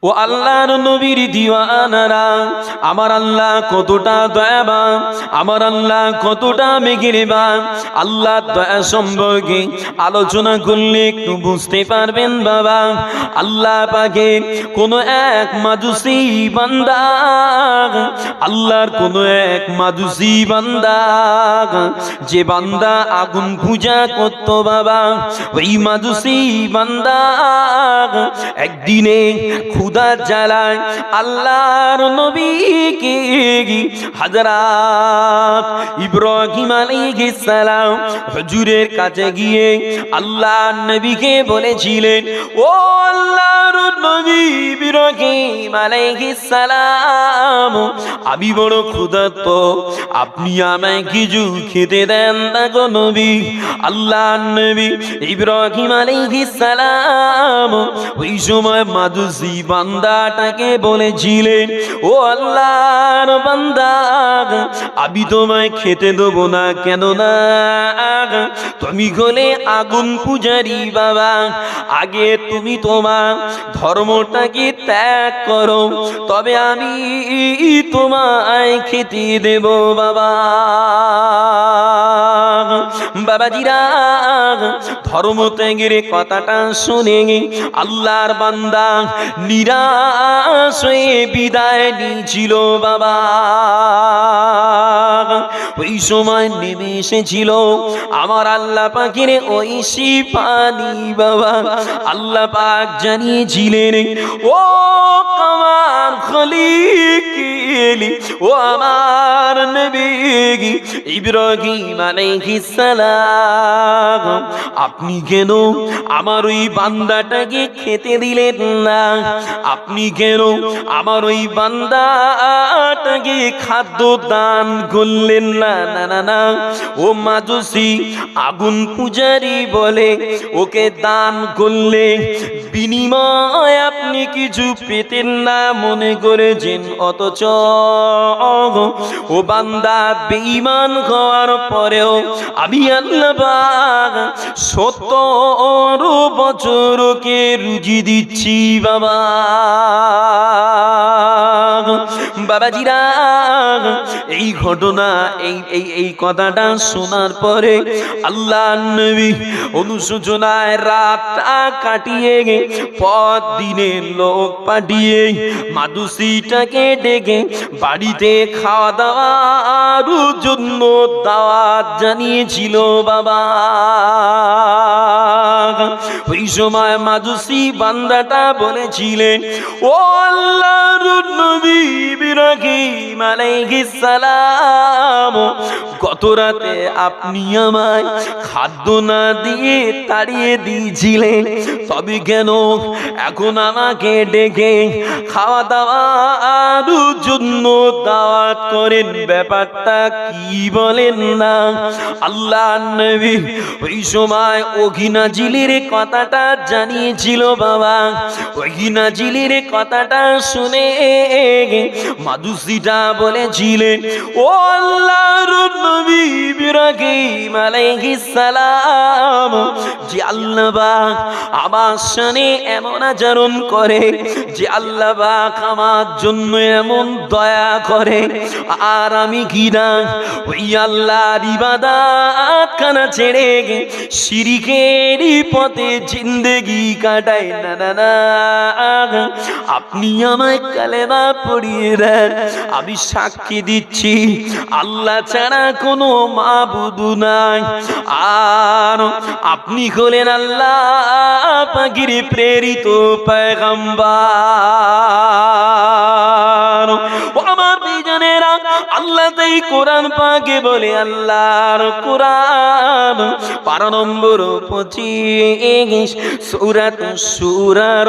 ও আল্লাহর নবীর দিওয়ানারা, আমার আল্লাহ কতটা দয়াবান, আমার আল্লাহ কতটা মেহেরবান। আল্লাহ দয়া সম্পর্কে আলোচনা করলে একটু বুঝতে পারবেন বাবা। আল্লাহ পাকের কোন এক মাজুসি বান্দা, আল্লাহর কোন এক মাজুসি বান্দা, যে বান্দা আগুন পূজা করত বাবা, ওই মাজুসি বান্দা একদিনে ক্ষুধার জ্বালায় আল্লাহর নবীকে হযরত ইব্রাহিম আলাইহিস সালাম হুজুরের কাছে গিয়ে আল্লাহর নবীকে বলেছিলেন, ও আল্লাহর নবী ইব্রাহিম আলাইহিস সালাম, আমি বড় ক্ষুধার্ত, আপনি আমায় কিছু খেতে দেন না গো নবী। আল্লাহর নবী ইব্রাহিম আলাইহিস সালাম ওই সময় মাজুসি বান্দাটাকে বলেছিলেন, ও আল্লাহর বান্দা, আমি তোমায় খেতে দেবো না, কেন না তুমি হলে আগুন পূজারি বাবা, আগে তুমি তোমার ধর্মটাকে ত্যাগ করো, তবে আমি তোমায় খেতে দেব বাবা। বাবাজিরা, ধর্ম ত্যাগের কথাটা শুনে আল্লাহর বান্দা নিরাশ হয়ে বিদায় নিয়েছিল বাবা। ওই সময় নেমে এসেছিল আমার আল্লাহ পাকের ঐশী পানি বাবা। আল্লাহ পাক জানিয়েছিলেন, ও আমার খলিক, ও আমার নবী ইব্রাহিম আলাইহিস সালাম, আপনি কেন আমার ওই বান্দাটাকে খেতে দিলেন না? আপনি কেন আমার ওই বান্দাটাকে খাদ্য দান করলেন না? না না না, ও মাজুসি আগুন পূজারি বলে ওকে দান করলে বিনিময় আপনি কিছু পেতেন না মনে করেছেন, অথচ ও বান্দা বেঈমান হওয়ার পরেও আমি আল্লাহ পাক 70 বছরকে রুজি দিচ্ছি বাবা। বাবাজিরা, এই ঘটনা এই কথাটা শোনার পরে আল্লাহ নবী অনুশোচনায় রাতটা কাটিয়ে পর দিনের লোক পাঠিয়ে মাজুসিটাকে ডেকে বাড়িতে খাওয়া দাওয়ার জন্য দাওয়াত জানিয়েছিল বাবা। ওই সময় মাজুসি বান্দাটা বলেছিলেন, ও আল্লাহর নবী ইব্রাহিম আলাইহিস সালাম, গত রাতে আপনি আমায় খাদ্য না দিয়ে তাড়িয়ে দিয়েছিলেন, তবে কেন এখন আমাকে ডেকে খাওয়া দাওয়ার জন্য দাওয়াত করেন? ব্যাপারটা কি বলেন না? আল্লাহ নবী ওই সময় ওহী নাজিলের কথাটা জানিয়েছিল বাবা। ওহী নাজিলের কথাটা শুনে মাজুসিটা বলেছিলেন, ও আল্লাহর নবী ইব্রাহিম আলাইহিস সালাম, যে আল্লাহ পাক আমার সামনে এমন আচরণ করে, যে আল্লাহ পাক আমার জন্য এমন দয়া করে, আর আমি কি না ওই আল্লাহর ইবাদত খানা ছেড়ে শিরকের পথে জিন্দেগি কাটাই? না না না, আপনি আমায় কালেমা পড়িয়ে দেন, আমি সাক্ষী দিচ্ছি আল্লাহ ছাড়া কোনো মাবুদ নাই, আর আপনি হলেন আল্লাহ পাকের প্রেরিত পয়গম্বর। ও আমার বিজনেরা, আল্লাহ তাই কোরআন পাকে বলে, আল্লাহর কোরআন 12 নম্বর 25 সূরাত সূরার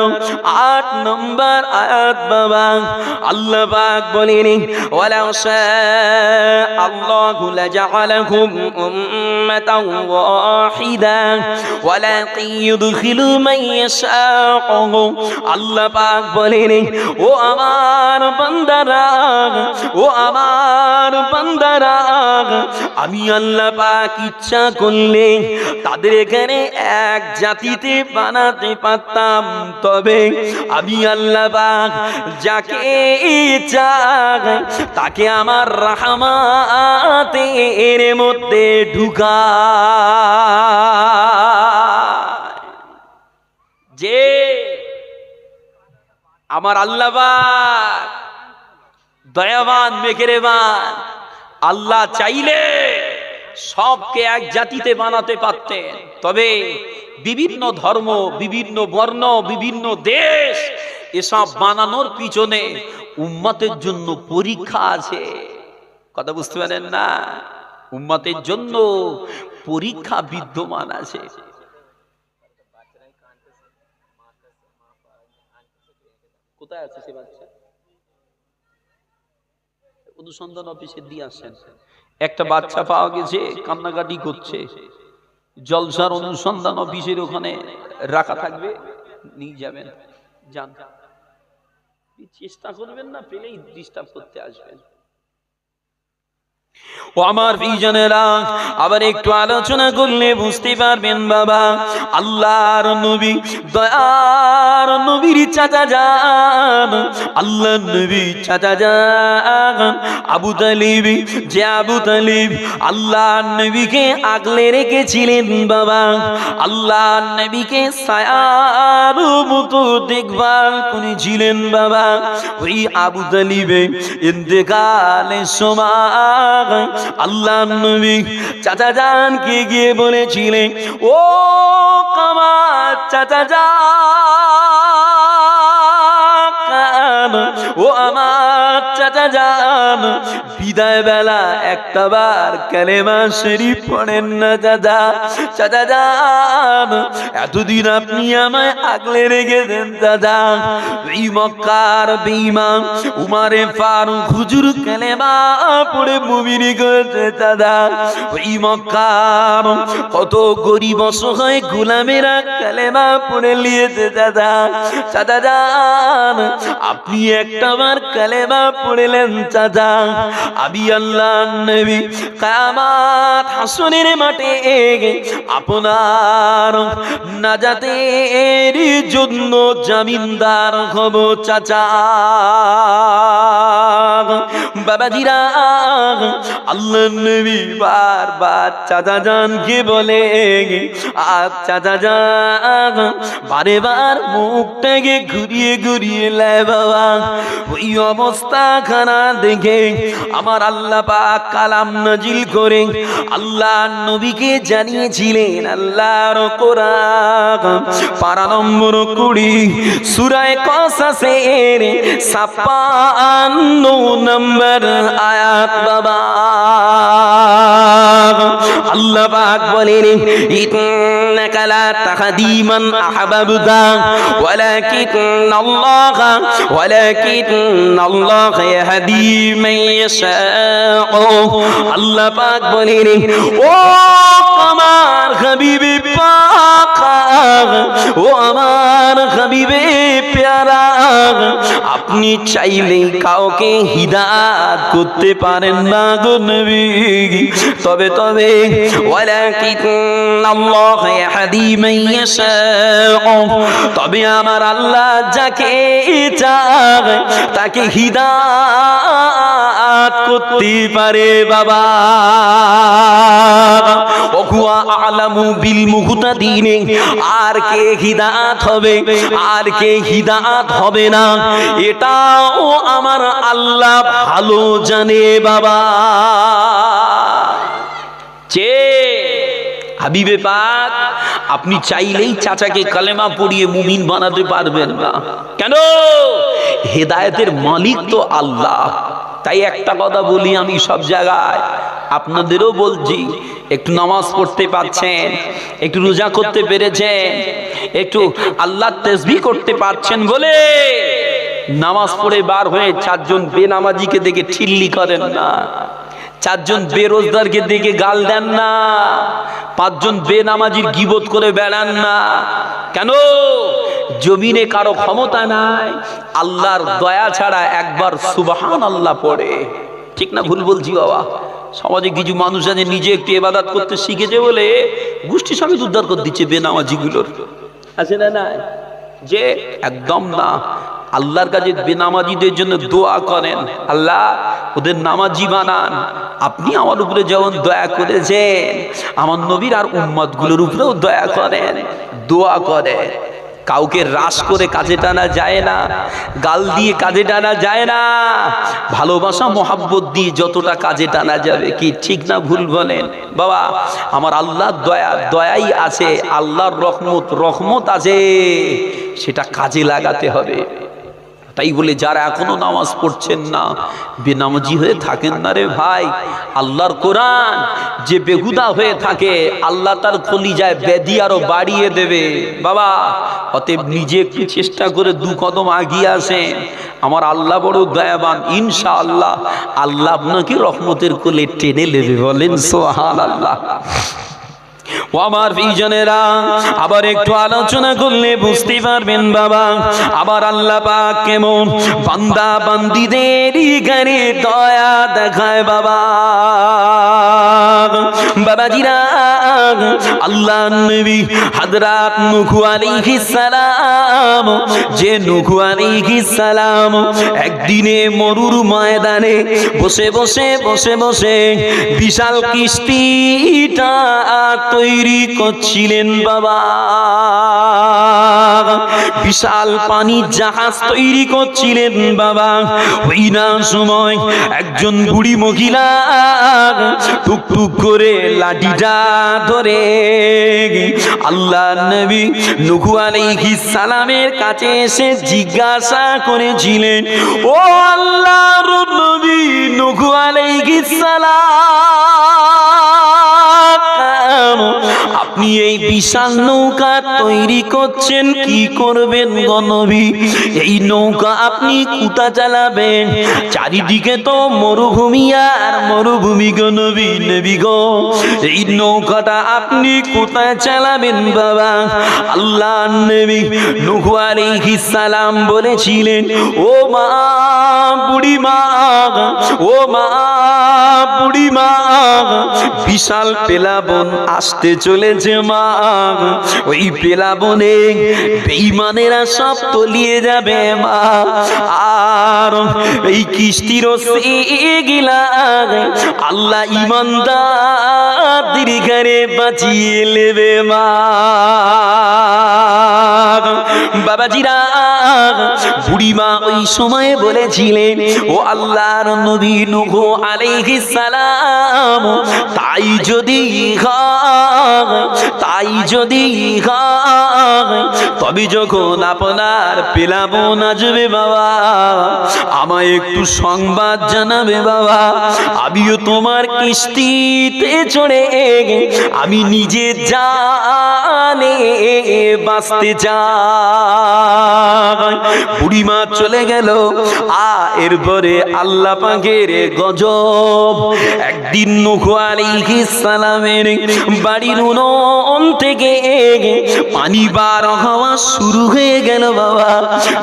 8 নম্বর আয়াত বাবা। আল্লাহ পাক বলেন, ওয়ালাউ শাআল্লাহু লাজআলাকুম উম্মাতাও ওয়াহিদা ওয়ালাকিন ইউদখিলু মান ইয়াশাউ। আল্লাহ পাক বলেন, ও আমার বান্দারা, ও আমার বান্দারা, আমি আল্লাহ পাক ইচ্ছা করলে তাদের এখানে এক জাতিতে বানাতে পারতাম, তবে আমি আল্লাহ পাক যাকে ইচ্ছা তাকে আমার রাহমাতের মধ্যে ঢুকা। যে আমার আল্লাহ পাক দয়াবান মেহেরবান, আল্লাহ চাইলে সবকে এক জাতিতে বানাতে পারতেন, তবে বিভিন্ন ধর্ম, বিভিন্ন বর্ণ, বিভিন্ন দেশ, এসব বানানোর পিছনে উম্মতের জন্য পরীক্ষা আছে। কথা বুঝতে পারেন না? উম্মতের জন্য পরীক্ষা বিদ্যমান আছে। কোথায় আছে সে বাচ্চা? অনুসন্ধান অফিসে দিয়ে আসেন। একটা বাচ্চা পাওয়া গেছে, কান্নাকাটি করছে। জলসার অনুসন্ধান অফিসের ওখানে রাখা থাকবে, নিয়ে যাবেন। যান, চেষ্টা করবেন না, পেলেই ডিস্টার্ব করতে আসবেন। ও আমার প্রিয়জনেরা, আবার একটু আলোচনা করলে বুঝতে পারবেন বাবা, আল্লাহর নবী, দয়ার নবীর চাচা যান, আল্লাহর নবী চাচা যান আবু তালিব, যে আবু তালিব আল্লাহর নবীকে আগলে রেখেছিলেন বাবা, আল্লাহর নবীকে ছায়ার মতো দেখভাল করেছিলেন বাবা, ওই আবু তালিবে ইন্তেকালের সময় আল্লাহ নবী চাচা জানকে গিয়ে বলেছিলেন, ও কামার চাচা জান, ও আমার চাচা জান, বিদায় বেলা একটা বার কালেমা শরীফ পড়েন না চাচা। চাচা জান, এতদিন আপনি আমায় আগলে রেখেছেন চাচা। এই মক্কার বেঈমান উমারে ফারুক হুজুর কালেমা পড়ে মুমিন করেছে চাচা। ওই মক্কার কত গরিব অসহায় গোলামেরা কালেমা পড়ে নিয়েছে চাচা। চাচা জান, আপনি একটা বার কালেমা পড়লেন চাচা, আমি আল্লাহর নবী কিয়ামত হাসরের মাঠে আপনার নাজাতের জন্য জামিনদার হব চাচা। বাবাজিরা, আল্লাহর নবী বারবার চাচা জানকে বলে, আর চাচা জান বারে বার মুখটাকে ঘুরিয়ে ঘুরিয়ে লাই বাবা। ওই অবস্থা খানা দেখে আমার আল্লাহ পাক কালাম নাজিল করে আল্লাহর নবীকে জানিয়েছিলেন। আল্লাহর কোরআন পারা নম্বর 20 সূরা কসাসের 56 নম্বর আয়াত বাবা। আল্লাহ পাক বলেন, ইন্নাকা লা তাহদি মান আহবাবতা ওয়ালাকিন্নাল্লাহ ইয়াহদি মান ইয়াশা। আল্লাহ পাক বলেন, ও আমার হাবিবে পাক, ও আমার হাবিবে প্যারা, আপনি চাইলেই কাউকে হিদায়াত করতে পারেন না গো নবী, তবে ওয়ালাকিন্নাল্লাহ ইয়াহদি মান ইয়াশা, তবে আমার আল্লাহ যাকে চায় তাকে হিদায়াত করতে পারে বাবা। ওহুয়া আলামু বিল মুহতাদিন, আর কে হিদায়াত হবে আর কে হিদায়াত হবে না এটাও আমার আল্লাহ ভালো জানে বাবা। যে হাবিবে পাক, আপনি চাইলেই চাচাকে কালেমা পড়িয়ে মুমিন বানাতে পারবেন না। কেন? হেদায়েতের মালিক তো আল্লাহ। তাই একটা কথা বলি আমি সব জায়গায়, আপনাদেরও বলছি, একটু নামাজ পড়তে পারছেন, একটু রোজা করতে পেরেছেন, একটু আল্লাহর তাসবিহ করতে পারছেন বলে নামাজ পড়ে বার হয়ে 4 জন বেনামাজিকে দেখে ঠিল্লি করেন না, 4 জন বেরোজগারকে দেখে গাল দেন না, 5 জন বেনামাজির গীবত করে বেড়ান না। কেন? জমিনে কারো ক্ষমতা নাই, আল্লাহর দয়া ছাড়া একবার সুবহানাল্লাহ পড়ে ঠিক না ভুল বলছি বাবা? সমাজে কিছু মানুষ আছে নিজে একটু ইবাদত করতে শিখেছে বলে গোষ্ঠী সমেত উদ্ধার করে দিচ্ছে বেনামাজিগুলোর, আছে না? না, যে একদম না। আল্লাহর কাছে বেনামাজিদের জন্য দোয়া করেন, আল্লাহ ওদের নামাজি বানান। আপনি আমার উপরে যেমন দয়া করেছেন আমার নবীর আর উম্মতগুলোর উপরেও দয়া করেন, দোয়া করে। কাউকে রাস করে কাজে টানা যায় না, গাল দিয়ে কাজে টানা যায় না, ভালোবাসা মোহাব্বত দিয়ে যতটা কাজে টানা যাবে। কি ঠিক না ভুল বলেন বাবা? আমার আল্লাহর দয়াই আছে, আল্লাহর রহমত আছে, সেটা কাজে লাগাতে হবে। তাই বলে যারা এখনো নামাজ পড়ছেন না, বেনামাজি হয়ে থাকেন না রে ভাই। আল্লাহর কোরআন যে বেহুদা হয়ে থাকে আল্লাহ তার কলিজায় ব্যাধি আরো বাড়িয়ে দেবে বাবা। অতএব নিজে একটু চেষ্টা করে 2 কদম আগিয়ে আসেন। আমার আল্লাহ বড় দয়াবান, ইনশাআল্লাহ আল্লাহ আপনাকে রহমতের কোলে টেনে নেবে। বলেন সুবহানাল্লাহ। ও আমার প্রিয়জনেরা, আবার একটু আলোচনা করলে বুঝতে পারবেন বাবা আবার আল্লাহ পাক কেমন বান্দা বান্দীদের গায়ে দয়া দেখায় বাবা। বাবাজিরা, আল্লাহ নবী হযরত নূহ আলাইহিস সালাম, যে নূহ আলাইহিস সালাম একদিনে মরুর ময়দানে বসে বসে বিশাল কিস্তিটা তৈরি করছিলেন বাবা। বিশাল পানির জাহাজ তৈরি করছিলেন বাবা। ওই না সময় একজন বুড়ি মহিলা টুকটুক করে লাঠিটা ধরে আল্লাহ নবী নূহ আলাইহিস সালামের কাছে এসে জিজ্ঞাসা করেছিলেন, ও আল্লাহর নবী নূহ আলাইহিস সালাম, আপনি এই বিশাল নৌকা তৈরি করছেন, কি করবেন গো নবী? এই নৌকা আপনি কোথা চালাবেন? চারিদিকে তো মরুভূমি আর মরুভূমি গো নবী। নবী গো, এই নৌকাটা আপনি কোথায় চালাবেন বাবা? আল্লাহ নবী নূহ আলাইহিস সালাম বলেছিলেন, ও মা বুড়ি মা, ও মা বুড়ি মা, বিশাল পেলাবন আসতে চলেছে মা। ওই পেলাবনে বেঈমানেরা সব তলিয়ে যাবে মা, আর এই কিস্তির গিলা আল্লাহ ইমানদারদের ঘরে বাঁচিয়ে নেবে মা। বাবাজিরা, বুড়িমা ওই সময়ে বলেছিলেন, ও আল্লাহর নবী নূহ আলাইহিস সালাম, তাই যদি তবে যখন আপনার পেলাবন আসবে বাবা, আমায় একটু সংবাদ জানাবে বাবা। আমিও তোমার কিস্তিতে চড়ে আমি নিজে জানে বাঁচতে চাই। বুড়িমা চলে গেল। এরপরে আল্লাহ পাকের গজব। একদিন নূহ আলাইহিস সালামের বাড়ির উনুন থেকে পানি বার হওয়া শুরু হয়ে গেল বাবা।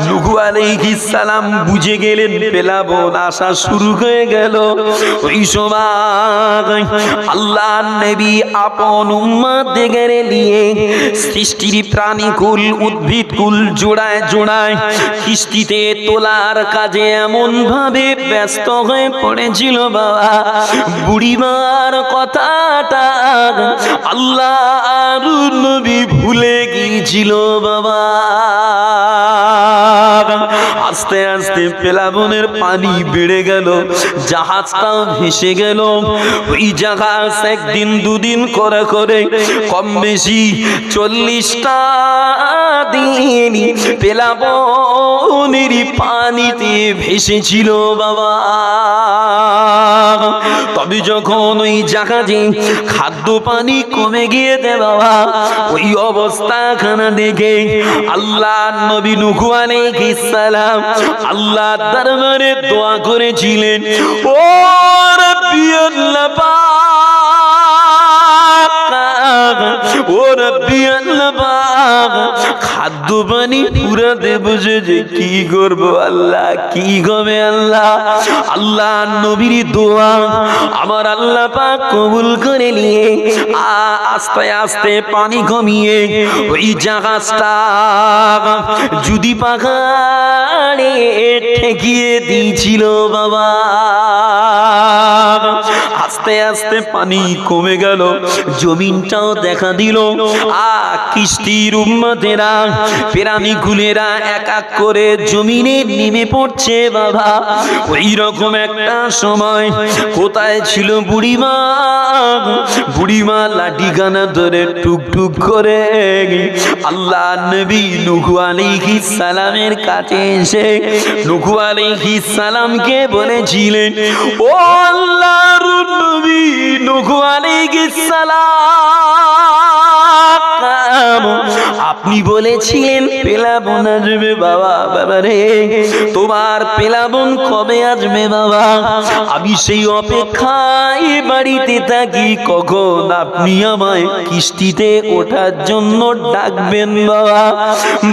নূহ আলাইহিস সালাম বুঝে গেলেন পেলাবন আসা শুরু হয়ে গেল। ওই সময় আল্লাহর নবী আপন উম্মতদের নিয়ে সৃষ্টির প্রাণীকুল উদ্ভিদকুল জোড়ায় জোড়ায় কিস্তিতে তোলার কাজে এমন ভাবে ব্যস্ত হয়ে পড়েছিল বাবা, বুড়িমার কথাটা আল্লাহর নবী ভুলে গিয়েছিল বাবা। আস্তে আস্তে পেলাবনের পানি বেড়ে গেল, জাহাজটাও ভেসে গেল। ওই জাহাজ একদিন দুদিন করে করে কম বেশি 40টা দিন পেলাবনের পানিতে ভেসেছিল বাবা। তবে যখন ওই জাহাজে খাদ্য পানি কমে গিয়েছে বাবা, ওই অবস্থাখানা দেখে আল্লাহ নবী নূহ আলাইহিস সালাম আল্লাহর দরবারে দোয়া করেছিলেন, ও রাব্বি আল্লাহ পাক, ও রব্বি আল্লাহ পাক খাদ্য পানি পুরাতে বসে যে কি করব আল্লাহ, কি হবে আল্লাহ। আল্লাহ নবীর দোয়া আমার আল্লাহ পাক কবুল করে নিয়ে আস্তে আস্তে পানি কমিয়ে ওই জাহাজটা যদি পাহাড়ে ঠেকিয়ে দিয়েছিল বাবা। আস্তে আস্তে পানি কমে গেল, জমিনটাও দেখা দিল। কিস্তির উম্মতেরা পেরানি গুলেরা এক এক করে জমিনে নেমে পড়ছে বাবা। ওই রকম একটা সময় কোথায় ছিল বুড়িমা? বুড়িমা লাঠি গানা ধরে টুকটুক করে আল্লাহ নবী নূহ আলাইহিস সালামের কাছে এসে নূহ আলাইহিস সালামকে বলেছিলেন, ও আল্লাহর নবী নূহ আলাইহিস সালাম, আপনি বলেছিলেন পেলাবন আসবে বাবা। বাবা রে, তোমার পেলাবন কবে আসবে বাবা? আমি সেই অপেক্ষায় বাড়িতে থাকি, কখন আপনি আমায় কিস্তিতে ওঠার জন্য ডাকবেন বাবা।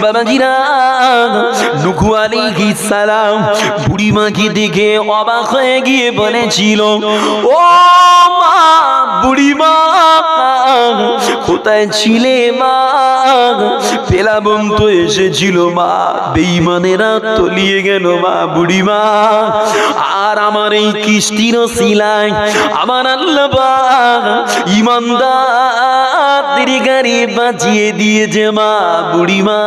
বাবাজিরা, নূহ আলাইহিস সালাম বুড়িমাকে দেখে অবাক হয়ে গিয়ে বলেছিল, ও মা বুড়িমা কোথায় ছিলে মা? পেলাবন তো এসেছিল মা, বেঈমানেরা তলিয়ে গেল মা বুড়িমা। আর আমার এই কিস্তির শিলায় আমার আল্লাহ পাক ইমানদারদের গাড়ি বাঁচিয়ে দিয়েছে মা বুড়িমা।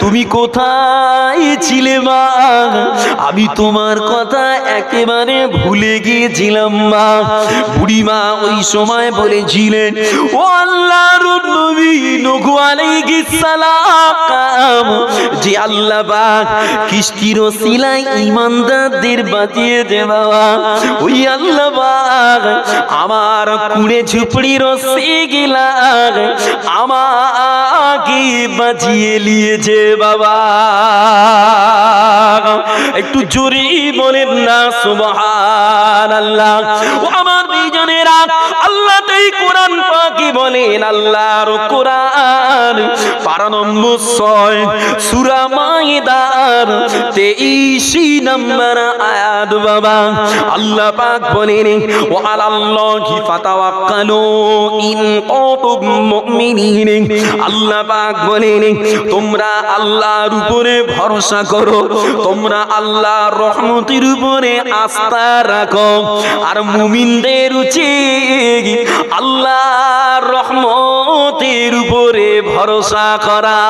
তুমি কোথায় ছিলে মা? আমি তোমার কথা একেবারে ভুলে গিয়েছিলাম মা। বুড়িমা ওই সময় বলেছিলেন, ও আল্লাহর নবী নূহ আলাইহিস সালাম, যে আল্লাহ পাক কিস্তির ওসিলায় ঈমানদারদের বাঁচিয়ে দে বাবা, ওই আল্লাহ পাক আমার কুড়ে ঝুপড়ির ওসিলা আমাকে বাঁচিয়ে নিয়েছে বাবা। একটু জোরে বলেন না সুবহানাল্লাহ। ও আমার বিজনেরা, আল্লাহ তাই কোরআন পাকে বলেন, আল্লাহর কোরআন পারা নম্বর 6 সূরা মাইদার 23 নম্বর আয়াত বাবা। আল্লাহ পাক বলেন, ওয়া আলাল্লাহি ফাতাওয়াক্কালু ইন কুনতুম মুমিনিন। আল্লাহ পাক বলেন, তোমরা আল্লাহর উপরে ভরসা করো, তোমরা আল্লাহর রহমতের উপরে আস্থা রাখো। আর মুমিনদের উচিত আল্লাহর রহমতের উপরে ভরসা করা।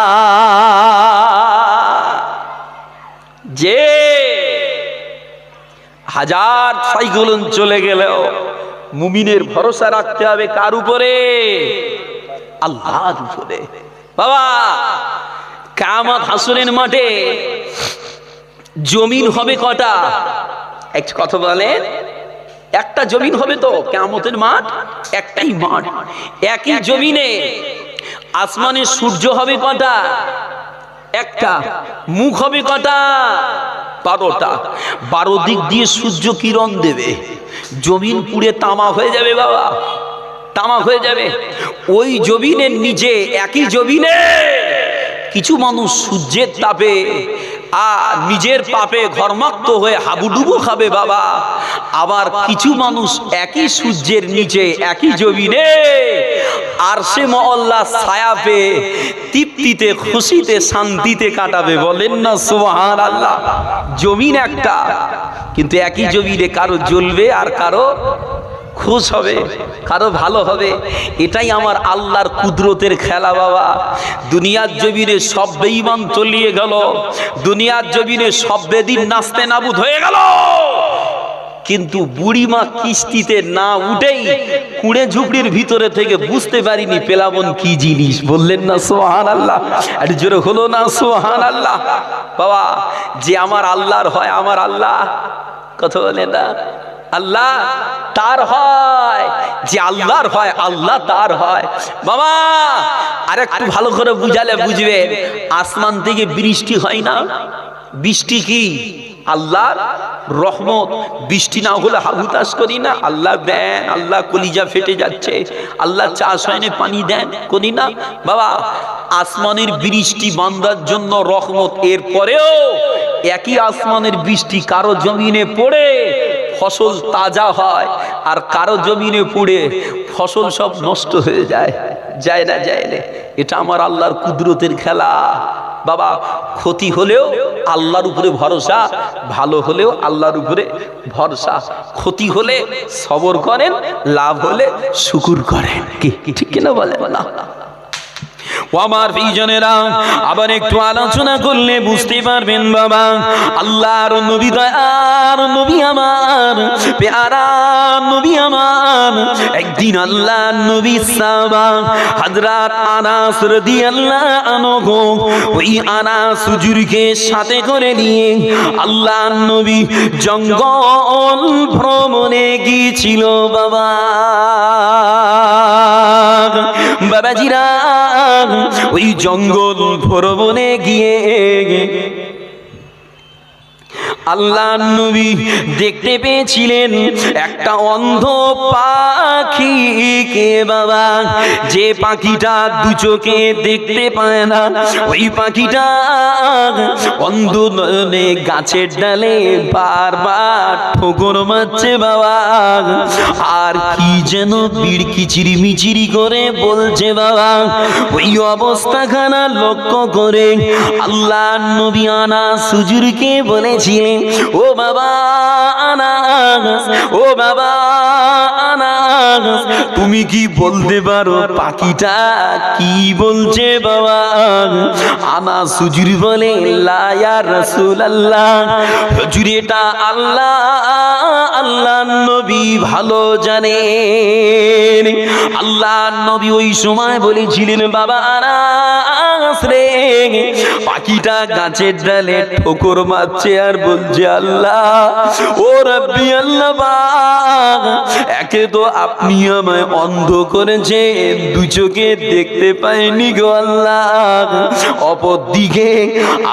যে হাজার সাইক্লোন চলে গেলেও মুমিনের ভরসা রাখতে হবে কার উপরে? আল্লাহর উপরে বাবা। কিয়ামত হাসরের মাঠে জমিন হবে কটা? এক কথা বলেন, একটা জমিন হবে তো? কিয়ামতের মাঠ একটাই মাঠ, একই জমিনে আসমানে সূর্য হবে কটা? একটা। মুখ হবে কটা? 12টা। 12 দিক দিয়ে সূর্য কিরণ দেবে, জমিন পুড়ে তামা হয়ে যাবে বাবা, তামা হয়ে যাবে। ওই জমিনের নিচে, একই জমিনে কিছু মানুষ সূর্যের তাপে আর নিজের পাপে ঘর্মাক্ত হয়ে হাবুডুবু খাবে বাবা। আবার কিছু মানুষ একই সূর্যের নিচে, একই জমিনে আরশে মওলা ছায়া পেয়ে তৃপ্তিতে, খুশিতে, শান্তিতে কাটাবে। বলেন না সুবহানাল্লাহ। জমিন একটা, কিন্তু একই জমিনে কারো জ্বলবে আর কারো খুশ হবে, কারো ভালো হবে। এটাই আমার আল্লাহর কুদরতের খেলা বাবা। দুনিয়ার জমিনে সব বেঈমান তলিয়ে গেল, দুনিয়ার জমিনে সব বেদিন নাস্তে নাবুদ হয়ে গেল, কিন্তু বুড়িমা কিস্তিতে না উঠেই কুড়ে ঝুপড়ির ভিতরে থেকে বুঝতে পারিনি পেলাবন কি জিনিস। বললেন না সুবহানাল্লাহ? আর জোরে হলো না সুবহানাল্লাহ? বাবা, যে আমার আল্লাহর হয়, আমার আল্লাহ, কথা বলে না, আল্লাহ তার হয়। যে আল্লাহর হয়, আল্লাহ তার হয় বাবা। আর একটু ভালো করে বুঝালে বুঝবে, আসমান থেকে বৃষ্টি হয় না? বৃষ্টি কি? আল্লাহর রহমত। বৃষ্টি না হলে হাহুতাশ করি না, আল্লাহ দেন, আল্লাহ কলিজা ফেটে যাচ্ছে, আল্লাহ চাষ হয়নি পানি দেন, করি না বাবা? আসমানের বৃষ্টি বান্দার জন্য রহমত। এরপরেও একই আসমানের বৃষ্টি কারো জমিনে পড়ে ফসল তাজা হয়, আর কারো জমিনে পড়ে ফসল সব নষ্ট হয়ে যায়। যায় না? যায় না? এটা আমার আল্লাহর কুদরতের খেলা বাবা। ক্ষতি হলেও আল্লাহর উপরে ভরসা, ভালো হলেও আল্লাহর উপরে ভরসা। ক্ষতি হলে সবর করেন, লাভ হলে শুকুর করেন। কি ঠিক কিনা বলে না? ও আমার প্রিয়জনেরা, আবার একটু আলোচনা করলে বুঝতে পারবেন বাবা। আল্লাহর নবী, দয়ার নবী আমার, প্যারা নবী আমার, একদিন আল্লাহর নবী সাহাবা হযরত আনাস রাদিয়াল্লাহু আনহু, ওই আনাস হুজুরকে সাথে করে নিয়ে আল্লাহর নবী জঙ্গল ভ্রমণে গিয়েছিল বাবা। বাবাজিরা, ওই জঙ্গল ভ্রমণে গিয়ে আল্লাহ নবী দেখতে পেয়েছিলেন একটা অন্ধ পাখিকে বাবা। যে পাখিটা দু চোখে দেখতে পায় না, ওই পাখিটা অন্ধ নয়নে গাছের ডালে বারবার ঠোকর মারছে বাবা। আর কি যেন বিড়কিচিরি মিচিরি করে বলছে বাবা। ওই অবস্থাখানা লক্ষ্য করে আল্লাহ নবী আনাস হুজুরকে বলেছিলেন, ও বাবা আনাস, ও বাবা আনাস, তুমি কি বলতে পারো পাখিটা কি বলছে বাবা? আনাস হুজুর বলে, লা ইয়া রাসূলুল্লাহ, হুজুর এটা আল্লাহর নবী ভালো জানেন। আল্লাহর নবী ওই সময় বলেছিলেন, বাবা আনাস রে, পাখিটা গাছের ডালে ঠোকর মারছে আর বলছে, আল্লাহ ও রাব্বি আল্লাহ পাক, একে তো আপনি আমায় অন্ধ করেছে, দু চোখে দেখতে পাইনি গো আল্লাহ, অপর দিকে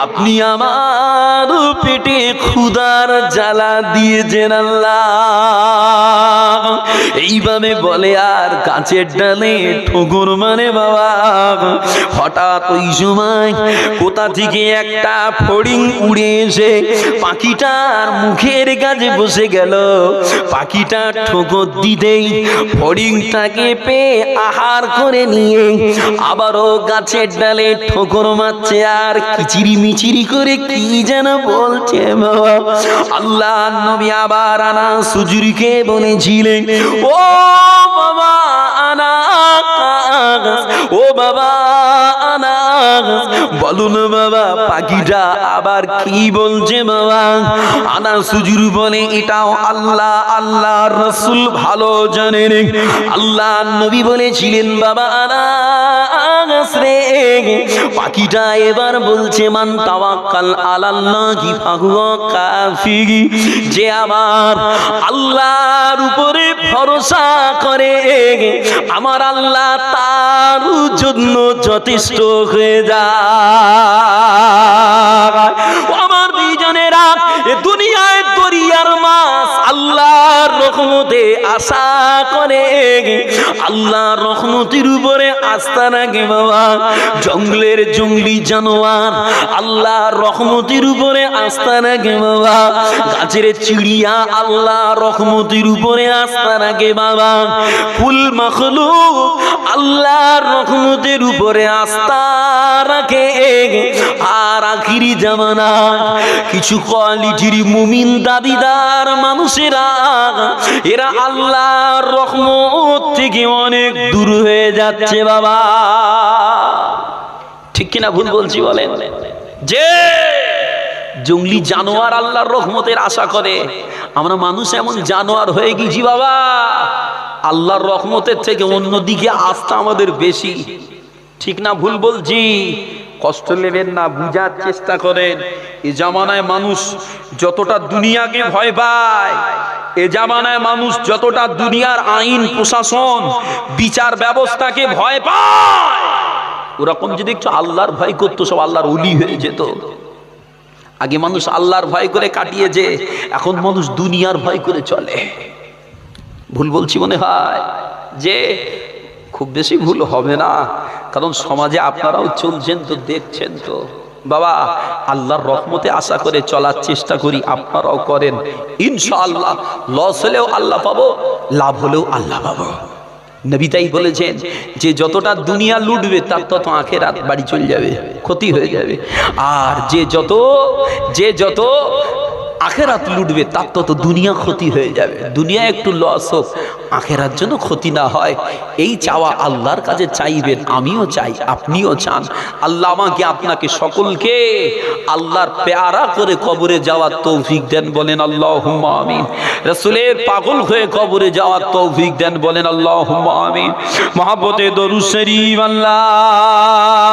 আপনি আমার পেটে ক্ষুধার জ্বালা দিয়েছেন আল্লাহ। এইভাবে বলে আর গাছের ডালে ঠোকর মানে বাবা। হঠাৎ ওই সময় কোথা থেকে একটা ফড়িং উড়ে এসে পাখিটার মুখের কাছে বসে গেল। পাখিটা ঠোকর দিতেই ফড়িংটাকে পেয়ে আহার করে নিয়ে আবারও গাছের ডালে ঠোকর মারছে আর কিচিরি মিচিরি করে কি যেন বলছে বাবা। আল্লাহ নবী আবার আনাস হুজুরকে বলেছিলেন, ও বাবা আনাস, ও বাবা আনাস, বলুন বাবা পাখিটা আবার কি বলছে বাবা? আনাস হুজুর বলে, এটাও আল্লাহর রাসূল ভালো জানেন। আল্লাহ নবী বলেছিলেন, বাবা আনাস রে, পাখিটা এবার বলছে, মান তাওয়াক্কাল আলাল্লাহি ফাহুয়া কাফি, যে আমার আল্লাহর উপরে ভরসা করে আমার আল্লাহ তার জন্য যথেষ্ট হয়ে যায়। আমার দুইজনেরা এ দুনিয়ায় দরিয়ার মাছ আল্লাহর রহমতে আশা করে, আল্লাহর রহমতের উপরে আস্থা রাখে বাবা। জঙ্গলের জঙ্গলি জানোয়ার আল্লাহর রহমতের উপরে আস্থা রাখে বাবা। গাছের চিড়িয়া আল্লাহর রহমতের উপরে আস্থা রাখে বাবা। ফুল মাখলুক আল্লাহর রহমতের উপরে আস্থা রাখে। আর আখিরি জামানা কিছু কোয়ালিটির মুমিন দাবিদার মানুষেরা, এরা আল্লাহর রহমত থেকে অনেক দূর হয়ে যাচ্ছে বাবা। ঠিক কিনা ভুল বলছি বলেন? যে জঙ্গলি জানোয়ার আল্লাহর রহমতের আশা করে, আমরা মানুষ এমন জানোয়ার হয়ে গেছি বাবা, আল্লাহর রহমতের থেকে অন্যদিকে আস্থা আমাদের বেশি। ঠিক না ভুল বলছি? কষ্ট নেবেন না, বুঝার চেষ্টা করেন। এ জামানায় মানুষ যতটা দুনিয়াকে ভয় পায়, এ জামানায় মানুষ যতটা দুনিয়ার আইন প্রশাসন বিচার ব্যবস্থাকে ভয় পায়, ওরকম যদি একটু আল্লাহর ভয় করতো সব আল্লাহর ওলি হয়ে যেত। আগে মানুষ আল্লাহর ভয় করে কাটিয়েছে, এখন মানুষ দুনিয়ার ভয় করে চলে। ভুল বলছি মনে হয়? যে খুব বেশি ভুল হবে না, কারণ সমাজে আপনারাও চলছেন তো, দেখছেন তো। বাবা, আল্লাহর রহমতে আশা করে চলার চেষ্টা করি, আপনারাও করেন। ইনশাআল্লাহ লস হলেও আল্লাহ পাবো, লাভ হলেও আল্লাহ পাবো। নবী তাই বলেছেন যে যতটা দুনিয়া লুটবে তার তত আখেরাত বাড়ি চলে যাবে, ক্ষতি হয়ে যাবে। আর যে যত আখেরাত লুটবে তার তত দুনিয়া ক্ষতি হয়ে যাবে। দুনিয়া একটু লস হোক, আখেরাত যেন ক্ষতি না হয়, এই চাওয়া আল্লাহর কাছে চাইবেন। আমিও চাই, আপনিও চান। আল্লাহ আমাকে আপনাকে সকলকে আল্লাহর পেয়ারা করে কবরে যাওয়ার তৌফিক দেন, বলেন আল্লাহুম্মা আমিন। রাসূলের পাগল হয়ে কবরে যাওয়ার তৌফিক দেন, বলেন আল্লাহুম্মা আমিন। মহব্বতে দরুদ শরীফ আল্লাহুম্মা